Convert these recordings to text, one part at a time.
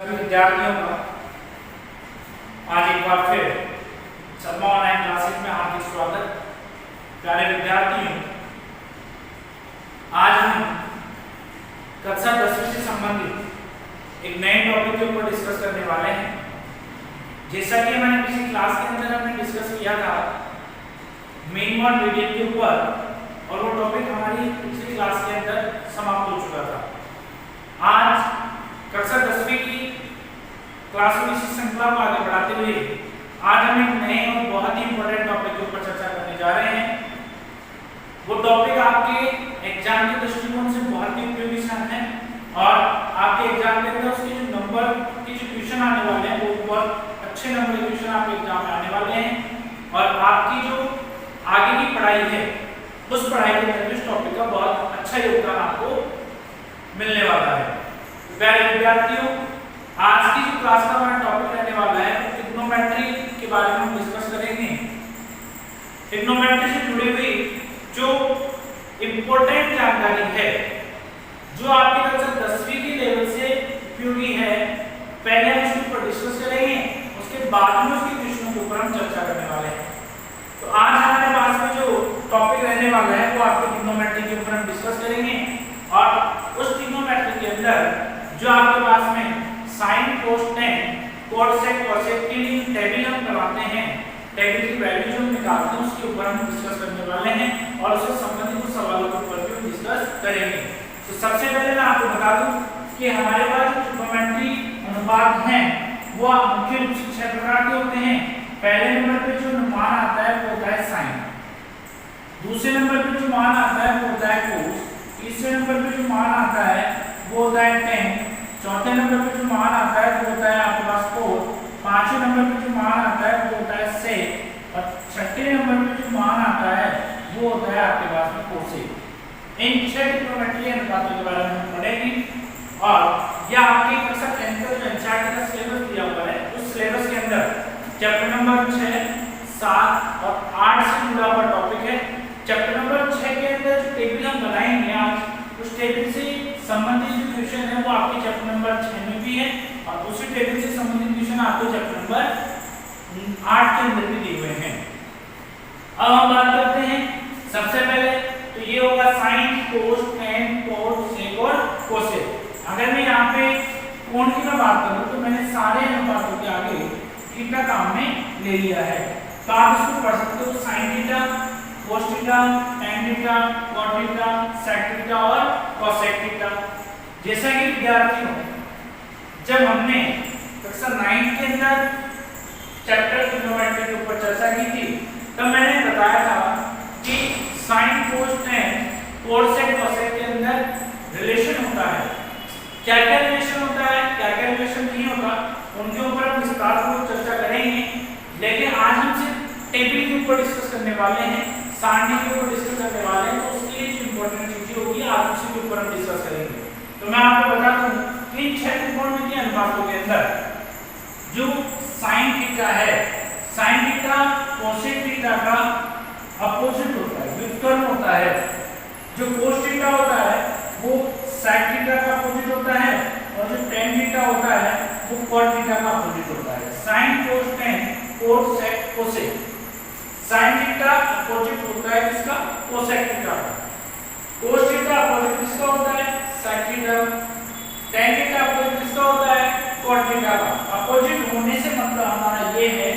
सभी विद्यार्थियों का आज एक बार फिर शर्मा ऑनलाइन क्लासेस में हार्दिक स्वागत। प्यारे विद्यार्थियों, आज हम कक्षा 10वीं से संबंधित एक नए टॉपिक के ऊपर डिस्कस करने वाले हैं। जैसा कि मैंने पिछली क्लास के अंदर हमने डिस्कस किया था मेन वन मीडियम के ऊपर, और वो टॉपिक हमारी पिछली क्लास के अंदर समाप्त हो चुका था। आज कक्षा 10वीं की क्लास में इसी श्रृंखला को आगे बढ़ाते हुए आज हम एक नए और बहुत ही इंपॉर्टेंट टॉपिक के ऊपर चर्चा करने जा रहे हैं। वो टॉपिक आपके एग्जाम के दृष्टिकोण से बहुत ही उपयोगी है और आपके एग्जाम के अंदर उसके जो नंबर के जो क्वेश्चन आने वाले हैं वो बहुत अच्छे नंबर के क्वेश्चन आपके एग्जाम में आने वाले हैं और आपकी जो आगे की पढ़ाई है उस पढ़ाई के अंदर इस टॉपिक का बहुत अच्छा योगदान आपको मिलने वाला है। प्यारे विद्यार्थियों, आज की जो क्लास का हमारा टॉपिक रहने वाला है ट्रिग्नोमेट्री के बारे में हम डिस्कस करेंगे। ट्रिग्नोमेट्री से जुड़ी हुई जो इंपॉर्टेंट जानकारी है जो आपके कक्षा 10वीं के लेवल से उपयोगी है, पहले हम उसके ऊपर डिस्कस करेंगे, उसके बाद में उसके क्वेश्चनों के ऊपर हम चर्चा करने वाले हैं। तो आज हमारे पास में जो टॉपिक रहने वाला है वो आपके ट्रिग्नोमेट्री के ऊपर हम डिस्कस करेंगे और उस ट्रिग्नोमेट्री के अंदर जो आपके पास में साइन, कोसेक, कोसेक, कोसेक के लिए टेबल हम बनाते हैं, टेबल की वैल्यू जो हम निकालते हैं उसके ऊपर हम डिस्कस करने वाले हैं और उससे संबंधित कुछ सवालों के ऊपर भी हम डिस्कस करेंगे। तो सबसे पहले मैं आपको बता दूं कि हमारे पास जो ट्रिग्नोमेट्री अनुपात हैं वो मुख्य रूप से 6 प्रकार के होते हैं। पहले नंबर पे जो मान आता है वो होता है साइन, दूसरे नंबर पे जो मान आता है वो होता है कोस, तीसरे नंबर पे जो मान आता है वो होता है टेन, चौथे नंबर पे जो मान आता है वो होता है आपके पास कोस, पांचवें नंबर पे जो मान आता है वो होता है सेक और छठे नंबर पे जो मान आता है वो होता है आपके पास में कोसेक। इन 6 ट्रिग्नोमेट्री अनुपातों के बारे में हम पढ़ेंगे और यह आपके कक्षा 10 का जो एनसीईआरटी का सिलेबस दिया हुआ है उस सिलेबस के अंदर चैप्टर नंबर 6, 7 और 8 से जुड़ा हुआ टॉपिक है। चैप्टर नंबर 6 के अंदर जो टेबल हम बनाएंगे आज उस टेबल से संबंधित जो क्वेश्चन है वो आपके चैप्टर नंबर 6 में भी है और उसी टेबल से संबंधित क्वेश्चन आपको चैप्टर नंबर 8 के अंदर भी दिए हुए हैं। अब हम बात करते हैं सबसे पहले तो ये होगा साइन, कोस, टेन, कोस, सेक और कोसेक। अगर मैं यहाँ पे कोण की मैं बात करूँ तो मैंने सारे अनुपातों के आगे थीटा काम में ले लिया है, तो आप इसको पढ़ सकते हो sine theta, cos theta, tan theta, cot theta, sec theta और कोसेक थीटा। जैसा कि विद्यार्थियों जब हमने कक्षा 9 के अंदर चैप्टर ट्रिग्नोमेट्री के ऊपर चर्चा की थी तब मैंने बताया था कि साइन, कोस, टेन, कोट, सेक, कोसेक के अंदर रिलेशन होता है। क्या क्या रिलेशन होता है, क्या क्या रिलेशन नहीं होता, उनके ऊपर हम विस्तारपूर्वक चर्चा करेंगे, लेकिन आज हम सिर्फ टेबल के ऊपर डिस्कस करने वाले हैं, सारणी के ऊपर डिस्कस करने वाले हैं। तो उसके लिए जो इंपॉर्टेंट चीजें होगी आज उसी के ऊपर हम डिस्कस करेंगे। तो मैं आपको बता दूं कि इन 6 त्रिकोणमितीय अनुपातों के अंदर जो साइन थीटा है, साइन थीटा कोसेक थीटा का अपोजिट होता है, व्युत्क्रम होता है। जो कोस थीटा होता है वो सेक थीटा का अपोजिट होता है और जो टेन थीटा होता है वो कॉट थीटा का अपोजिट होता है। साइन, कोस, टेन, कोट, सेक, कोसेक। साइन थीटा अपोजिट होता है किसका? कोसेक थीटा का। कोस थीटा अपोजिट किसका होता है? Sec theta. Tan theta opposite किसका होता है? कॉट थीटा का। अपोजिट होने से मतलब हमारा ये है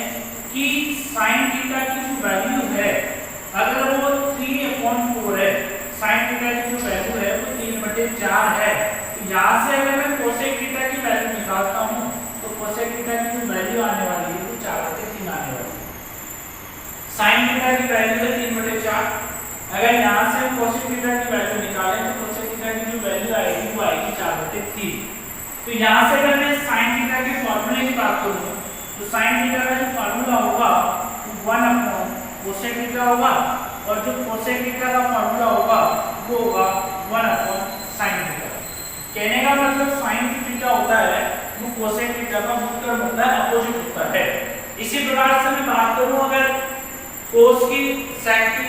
कि साइन थीटा की जो वैल्यू है अगर वो 3/4 है, साइन थीटा की जो वैल्यू है वो 3/4 है, तो यहाँ से अगर मैं कोसेक थीटा की वैल्यू निकालता हूँ तो कोसेक थीटा की जो वैल्यू आने वाली है वो 4/3 आने वाली है। साइन थीटा की वैल्यू है 3/4, अगर यहाँ से हम कोसेक थीटा की वैल्यू निकालें तो कोसेक थीटा की जो वैल्यू आएगी वो आएगी 4/3। तो यहाँ से अगर मैं साइन थीटा के फॉर्मूले की बात करूँ तो साइन थीटा का जो फॉर्मूला होगा वो 1/कोसेक थीटा होगा और जो कोसेक थीटा का फॉर्मूला होगा वो होगा 1/sin थीटा। कहने का मतलब साइन थीटा होता है वो कोसेक थीटा का व्युत्क्रम होता है, अपोजिट होता है। इसी प्रकार से मैं बात करूं अगर कोस की, सेक की,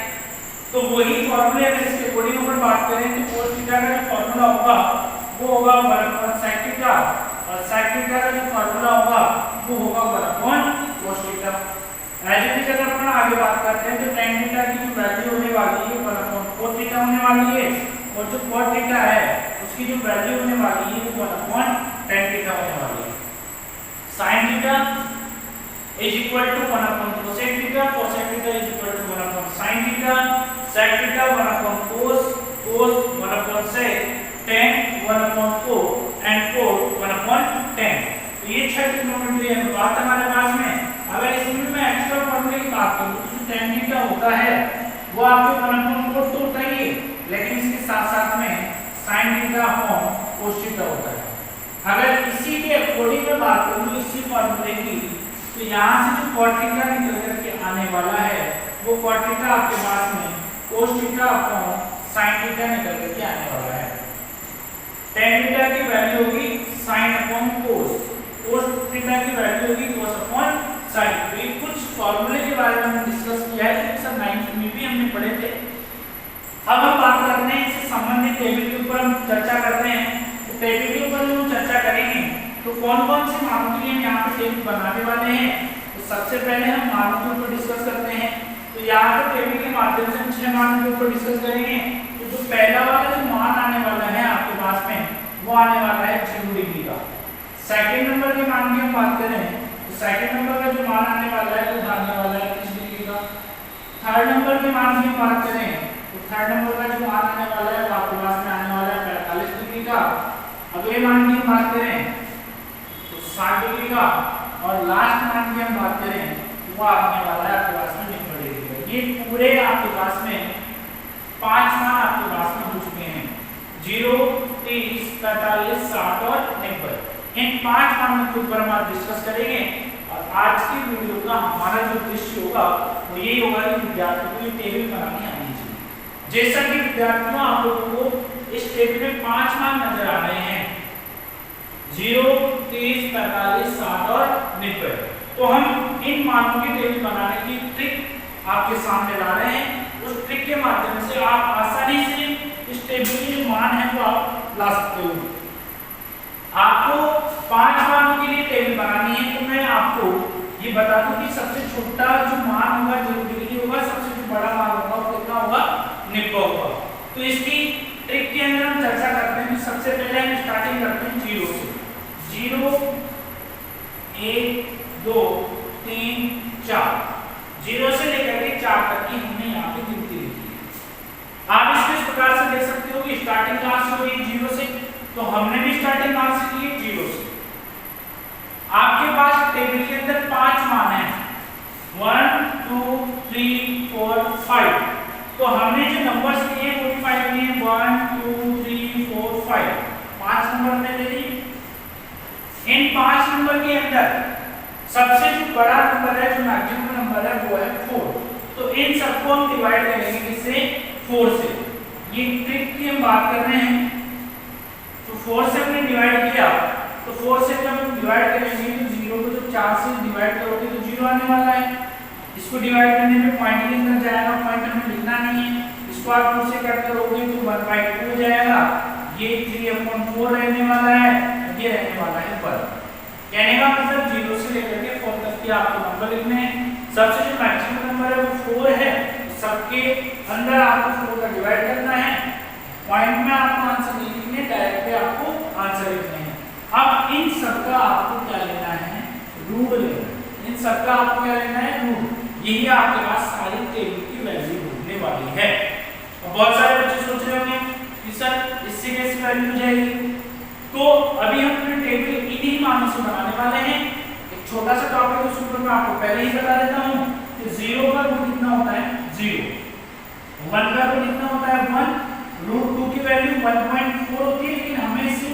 तो वही फॉर्मूले अगर इसके अकॉर्डिंग ऊपर बात करें तो कोस थीटा का जो फॉर्मूला होगा वो होगा 1/sec थीटा और sec थीटा का जो फार्मूला होगा वो होगा 1 cos theta. As it is अगर अपन आगे बात करते हैं तो tan थीटा की जो वैल्यू होने वाली है 1 cos थीटा होने वाली है, और जो cos थीटा है उसकी जो वैल्यू होने वाली है वो 1 tan थीटा होने वाली है। sin theta is equal to 1 cosec theta, cosec theta is equal to 1 sin theta, sec theta 1 cos, cos 1 sec, tan 1 cot and cot 1 tan। तो ये 6 ट्रिग्नोमेट्री अनुपात हमारे पास में। अगर इसमें मैं एक्स्ट्रा फॉर्मूले की बात करूं तो जो tan थीटा होता है वो आपके 1 cot तो होता ही है, लेकिन इसके साथ साथ में sin theta upon cos theta होता है। अगर इसी के अकॉर्डिंग में बात करूं इसी फॉर्मूले की, तो यहाँ से जो cot थीटा निकल करके आने वाला है वो cot थीटा आपके पास में cos theta upon sin theta निकल करके आने वाला है। tan थीटा की वैल्यू होगी sin upon cos, cos theta की वैल्यू होगी cos अपॉन sin। तो ये कुछ फॉर्मूले के बारे में हमने डिस्कस किया है, तो सर 9th में भी हमने पढ़े थे। अब हम बात करते हैं इससे संबंधित टेबल के ऊपर हम चर्चा करते हैं। तो टेबल के ऊपर हम चर्चा करेंगे तो कौन-कौन से मानों के लिए हम यहाँ पे टेबल बनाने वाले हैं। तो सबसे पहले हम मानों के ऊपर डिस्कस करते हैं। तो यहाँ पे टेबल के माध्यम से हम 6 मानों के ऊपर डिस्कस करेंगे। तो जो पहला वाला जो मान आने वाला है आपके पास में वो आने वाला है 0 डिग्री का। सेकंड नंबर के मान की हम बात करें तो सेकंड नंबर का जो मान आने वाला है वो आने वाला है 30 डिग्री का। थर्ड नंबर के मान की हम बात करें तो थर्ड नंबर का जो मान आने वाला है वो आपके पास में आने वाला है 45 डिग्री का। अगले मान की हम बात करें 60 डिग्री का, और लास्ट मान की हम बात करें वो आने वाला है आपके पास में 90 डिग्री का। ये पूरे आपके पास में 5 मान आपके पास में हो चुके हैं, 0, 30, 45, 60 और 90। इन 5 मानों के ऊपर हम आज डिस्कस करेंगे। और आज की वीडियो का हमारा जो उद्देश्य होगा वो यही होगा कि विद्यार्थियों को ये टेबल बनानी आनी चाहिए। जैसा कि विद्यार्थियों आप लोगों को इस टेबल में 5 मान नजर आ रहे हैं, 0, 30, 45, 60 और 90। तो हम इन मानों की टेबल बनाने की ट्रिक आपके सामने ला रहे हैं। उस ट्रिक के माध्यम से आप आसानी से इस टेबल के जो मान है वो आप ला सकते हो। आपको 5 मानों के लिए टेबल बनानी है, तो मैं आपको ये बता दूं कि सबसे छोटा जो मान होगा 0 डिग्री होगा, सबसे जो बड़ा मान होगा वो कितना होगा 90 होगा। तो इसकी ट्रिक के अंदर हम चर्चा करते हैं। सबसे पहले हम स्टार्टिंग करते हैं 0 से। 0, 1, 2, 3, 4, 0 से लेकर के 4 तक की हमने यहाँ पे गिनती लिखी है। आप इसको इस प्रकार से देख सकते हो कि स्टार्टिंग कहाँ से हुई 0 से, तो हमने भी स्टार्टिंग कहाँ से की है 0 से। आपके पास टेबल के अंदर 5 मान हैं 1, 2, 3, 4, 5। तो हमने जो नंबर्स लिए वो भी 5 लिए 1, 2, 3, 4, 5, 5 नंबर हमने ले लिए। इन 5 नंबर के अंदर सबसे जो बड़ा नंबर है, जो मैक्सिमम नंबर है वो है 4। तो इन सबको हम डिवाइड करेंगे किससे 4 से। ये ट्रिक की हम बात कर रहे हैं। तो 4 से हमने डिवाइड किया, तो 4 से जब हम डिवाइड करेंगे तो 0 को जब 4 से डिवाइड करोगे तो 0 आने वाला है। इसको डिवाइड करने में पॉइंट के अंदर जाएगा, पॉइंट हमें लिखना नहीं है। इसको आप 2 से कट करोगे तो 1/2 हो जाएगा। ये 3/4 रहने वाला है, ये रहने वाला है 1। कहने का मतलब 0 से लेकर के 4 तक के आपको नंबर लिखने हैं। सबसे जो मैक्सिमम नंबर है वो 4 है, तो सबके अंदर आपको 4 का डिवाइड करना है। पॉइंट में आपको आंसर नहीं लिखने, डायरेक्ट पे आपको आंसर लिखने हैं। अब इन सबका आपको क्या लेना है, रूट लेना है। इन सबका आपको क्या लेना है, रूट। यही आपके पास सारी टेबल की वैल्यू होने वाली है। अब बहुत सारे बच्चे सोच रहे होंगे कि सर इससे कैसे वैल्यू हो जाएगी। तो अभी हम अपने टेबल इन्हीं मानों से बनाने वाले हैं। एक छोटा सा टॉपिक उस ऊपर मैं आपको पहले ही बता देता हूं कि 0 का रूट कितना होता है 0, 1 का रूट कितना होता है 1, √2 की वैल्यू 1.4 होती है, लेकिन हमें इसे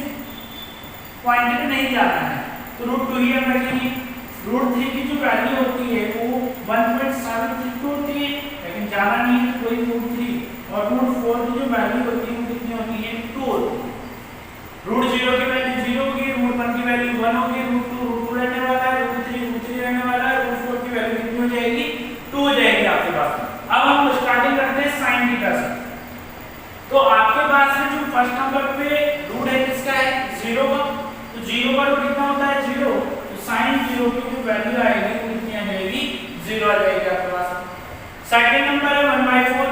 पॉइंट पे नहीं जाना है तो √2 ही हम रखेंगे। √3 की जो वैल्यू होती है वो 1.732 होती है, लेकिन जाना नहीं है कोई √3। और √4 की जो वैल्यू होती है वो कितनी होती है 2 होती है। √0 की वैल्यू 0 होगी, √1 की वैल्यू 1 होगी, √2 रहने वाला है, √3 रहने वाला है, √4 की वैल्यू कितनी हो जाएगी 2 हो जाएगी आपके पास। अब हम स्टार्टिंग करते हैं sin थीटा से। तो आपके पास में जो फर्स्ट नंबर पे रूट है किसका है 0 का, तो 0 का रूट कितना होता है 0, तो sin 0 की जो वैल्यू आएगी वो कितनी आ जाएगी 0 आ जाएगी आपके पास। सेकंड नंबर है 1/4,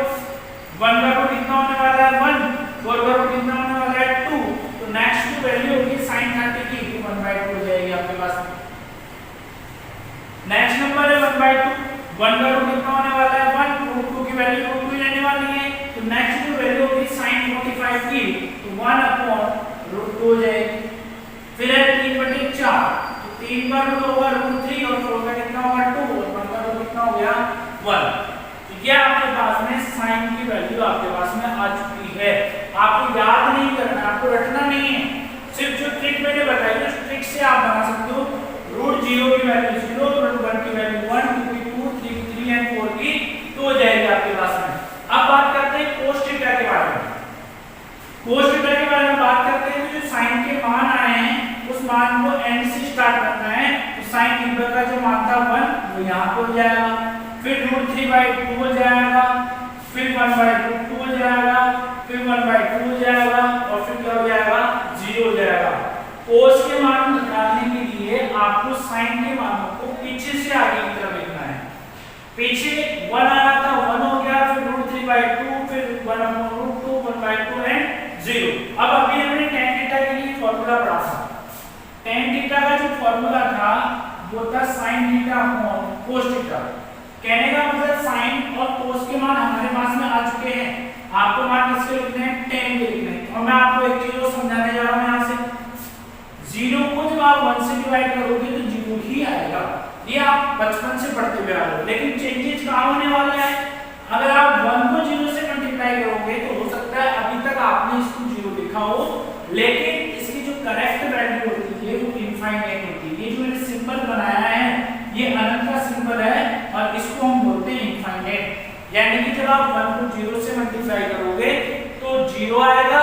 1 का रूट कितना होने वाला है 1, 4 का रूट कितना होने वाला है 2, तो नेक्स्ट जो वैल्यू होगी sin 30 की 1/2 हो जाएगी आपके पास। नेक्स्ट नंबर है 1/2, 1 का रूट कितना होने वाला है 1, रूट 2 की वैल्यू रूट 2 ही रहने वाली है, तो नेक्स्ट जो वैल्यू होगी sin 45 की तो 1/√2 हो जाएगी। फिर है 3/4, तो 3 का रूट होगा √3 और 4 का कितना होगा 2 और 1 का रूट कितना हो गया 1। तो ये आपके पास में sin की वैल्यू आपके पास में आ चुकी है। आपको याद नहीं करना, आपको रटना नहीं है, सिर्फ जो ट्रिक मैंने बताई उस ट्रिक से आप बना सकते हो। √0 की वैल्यू 0, √1 की वैल्यू 1, 2 की 2, 3 की 3 एंड 4 की 2 हो जाएगी आपके पास में। अब बात करते हैं cos थीटा के बारे में। cos थीटा के बारे में बात करते हैं तो जो sin के मान आए हैं उस मान को n से स्टार्ट करना है, तो sin थीटा का जो मान था 1 वो यहाँ पे हो जाएगा, फिर √3/2 हो जाएगा, फिर 1/√2 हो जाएगा, फिर 1/2 हो जाएगा और फिर क्या हो जाएगा 0 हो जाएगा। cos के मान निकालने के लिए आपको sin के मानों को पीछे से आगे की तरफ लिखना है। पीछे 1 आ रहा था 1 हो गया, फिर √3/2, फिर 1/√2, 1/2 एंड 0। अब अभी हमने tan थीटा के लिए फार्मूला पढ़ा था। tan थीटा का जो फार्मूला था वो था sin theta upon cos theta. कहने का मतलब sin और cos के मान हमारे पास में आ चुके हैं, आपको मान किसके लिखने हैं tan के लिखने हैं। और मैं आपको एक चीज और समझाने जा रहा हूं यहां से, 0 को जब आप 1 से डिवाइड करोगे तो 0 ही आएगा, ये आप बचपन से पढ़ते हुए आ रहे हो। लेकिन चेंजेस कहां होने वाला है, अगर आप 1 को 0 से मल्टीप्लाई करोगे तो हो सकता है अभी तक आपने इसको 0 लिखा हो, लेकिन इसकी जो करेक्ट वैल्यू होती है वो इनफाइनाइट होती है। ये जो मैंने सिंबल बनाया है ये अनंत का सिंबल है और इसको हम बोलते हैं इनफाइनाइट। यानी कि जब आप 1 को 0 से मल्टीप्लाई करोगे तो 0 आएगा,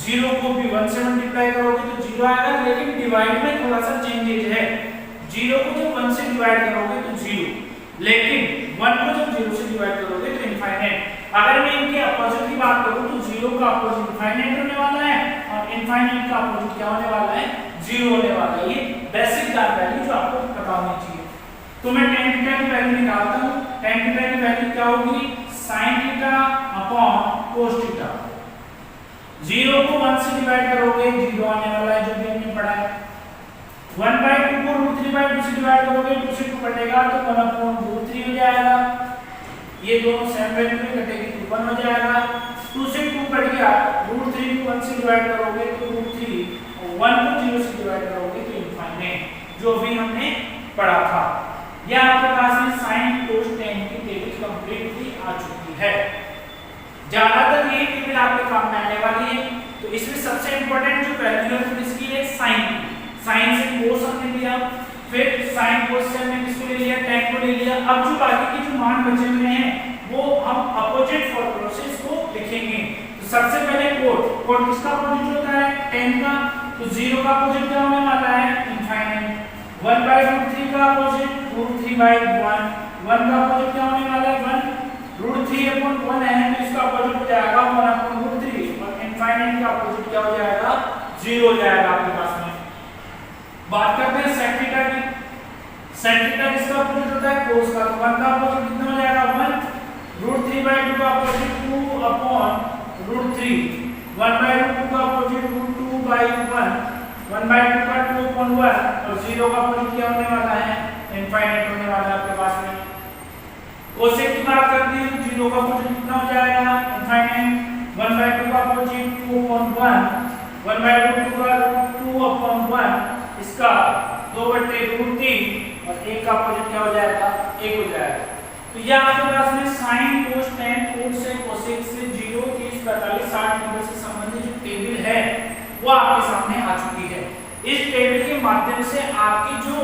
0 को भी 1 से मल्टीप्लाई करोगे तो 0 आएगा, लेकिन डिवाइड में थोड़ा सा चेंजेज है। 0 को जब 1 से डिवाइड करोगे तो 0, लेकिन 1 को जब 0 से डिवाइड करोगे तो इनफाइनाइट। अगर मैं इनके अपोजिट की बात करूं तो 0 का अपोजिट इनफाइनाइट होने वाला है और इनफाइनाइट का अपोजिट क्या होने वाला है 0 होने वाला है। ये बेसिक वैल्यू जो आपको पता होनी चाहिए। तो मैं tan थीटा की वैल्यू निकालता हूं। tan थीटा की वैल्यू क्या होगी sin theta upon cos theta. 0 को 1 से डिवाइड करोगे 0 आने वाला है जो भी हमने पढ़ा है। 1/2 को √3/2 से डिवाइड करोगे 2 से 2 कटेगा तो 1/√3 हो जाएगा, ये दोनों सेम वैल्यू में कटेगी तो 1 हो जाएगा। 2 से 2 कट गया, √3 को 1 से डिवाइड करोगे तो √3 और 1 को 0 से डिवाइड करोगे तो इनफाइनाइट, जो भी हमने पढ़ा था। यह आपके पास में sin cos tan की टेबल कंप्लीटली आ चुकी है। ज्यादातर ये टेबल आपके काम में आने वाली है। तो इसमें सबसे इंपॉर्टेंट जो वैल्यू है किसकी है sin की। sin से cos हमने लिया, फिर sin cos से हमने किसको ले लिया tan को ले लिया। अब जो बाकी के जो मान बचे हुए हैं वो हम अपोजिट फॉर्मूला से इसको लिखेंगे। तो सबसे पहले कोड किसका अपोजिट होता है tan का, तो 0 का अपोजिट क्या होने वाला है इनफाइनाइट। 1/√3 का अपोजिट √3/1, 1 का अपोजिट क्या होने वाला है 1, √3/1 है तो इसका अपोजिट हो जाएगा 1/√3 और इनफाइनाइट का अपोजिट क्या हो जाएगा 0 हो जाएगा आपके पास में। बात करते हैं sec थीटा की। sec थीटा किसका अपोजिट होता है cos का, तो 1 का अपोजिट कितना हो जाएगा 1, √3/2 का अपोजिट 2/√3, 1/√2 का अपोजिट √2/1, 1/2 का 2/1 और 0 का अपोजिट क्या होने वाला है इनफाइनाइट होने वाला है आपके पास में। कोसेक की बात करते हैं तो 0 का अपोजिट कितना हो जाएगा इनफाइनाइट, 1/2 का अपोजिट 2/1, 1/√2 का √2/1, इसका 2/√3 और 1 का अपोजिट क्या हो जाएगा 1 हो जाएगा। तो यह आपके पास में sin cos tan cos से cosec से 0 30 45 60 नंबर से संबंधित जो टेबल है वो आपके सामने आ चुकी है। इस टेबल के माध्यम से आपकी जो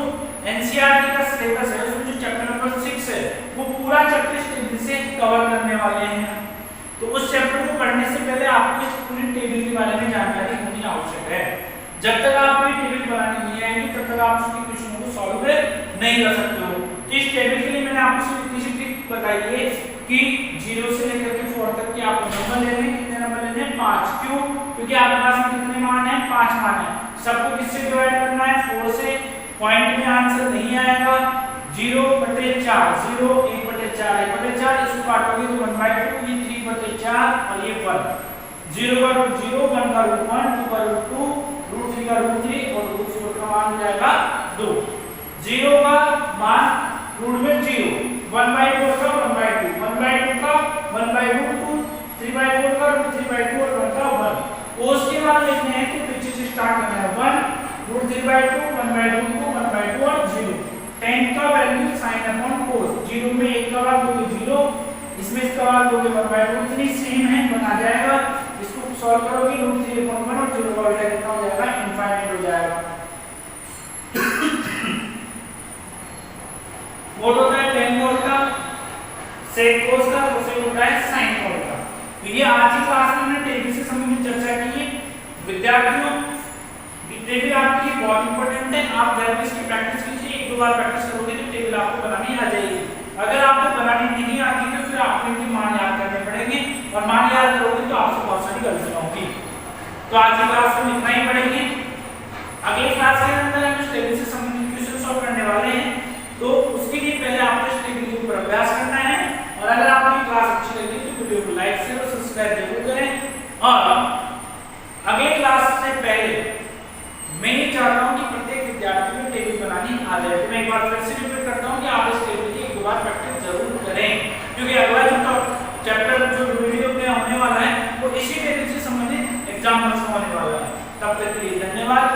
एनसीईआरटी का सिलेबस है उसमें जो चैप्टर नंबर 6 है वो पूरा चैप्टर इस टेबल से कवर करने वाले हैं। तो उस चैप्टर को पढ़ने से पहले आपको इस पूरी टेबल के बारे में जानकारी होनी आवश्यक है। जब तक आपको ये टेबल बनानी नहीं आएगी तब तक आप उसके क्वेश्चनों को सॉल्व नहीं कर सकते हो। तो इस टेबल के लिए मैंने आपको सिर्फ इतनी सी ट्रिक बताई है कि 0 से लेकर के 4 तक के आपको नंबर लेने हैं। कितने नंबर लेने हैं 5। क्यों? क्योंकि आपके पास में कितने मान हैं 5 मान हैं। सबको किससे डिवाइड करना है 4 से। पॉइंट में आंसर नहीं आएगा 0/4 0 1/4 1/4 इसको काटोगे तो 1/2 ये 3/4 और ये 1 0 का रूट 0 1 का रूट 1 2 का रूट 2 रूट 3 का रूट 3 और रूट 4 का मान हो जाएगा 2। 0 का मान रूट में 0 1/4 का 1/2 1/2 का 1/√2 3/4 का रूट 3/2 और 1 का 1। कोस के बाद लिखने हैं तो पीछे से स्टार्ट करना है 1 रूट 3/2 1/√2 1/2 और 0। tan का वैल्यू sin अपॉन cos 0 में 1 का भाग दोगे 0 इसमें इसका भाग दोगे 1/√3 सेम है बना जाएगा। इसको सॉल्व करोगे रूट 3/1 और 0 का उल्टा कितना हो जाएगा इनफाइनाइट हो जाएगा। वोट होता है tan का उल्टा sec cos का cosec होता है sin का उल्टा। तो ये आज की क्लास में हमने टेबल से संबंधित चर्चा की है। विद्यार्थियों टेबल आपके लिए बहुत इंपॉर्टेंट है। आप घर में इसकी प्रैक्टिस कीजिए, एक दो बार प्रैक्टिस करोगे तो टेबल आपको बनानी आ जाएगी। अगर आपको बनानी नहीं आती तो फिर आपको इनके मान याद करने पड़ेंगे और मान याद करोगे तो आपसे बहुत सारी गलतियां होंगी। तो आज की क्लास में इतना ही पढ़ेंगे। अगली क्लास के अंदर हम इस टेबल से संबंधित क्वेश्चन सॉल्व करने वाले हैं। तो उसके लिए पहले आपको इस टेबल के ऊपर अभ्यास करना है और अगर आपकी क्लास अच्छी लगी तो वीडियो को लाइक शेयर और सब्सक्राइब जरूर करें। और अगली क्लास से पहले मैं ये चाहता हूं कि प्रत्येक विद्यार्थी को टेबल बनानी आ जाए। तो मैं एक बार फिर से रिपीट करता हूं कि आप इस टेबल की एक दो बार प्रैक्टिस जरूर करें, क्योंकि अगला जो चैप्टर जो वीडियो में होने वाला है वो इसी टेबल से संबंधित एग्जाम्पल्स होने वाला है। तब तक के लिए धन्यवाद।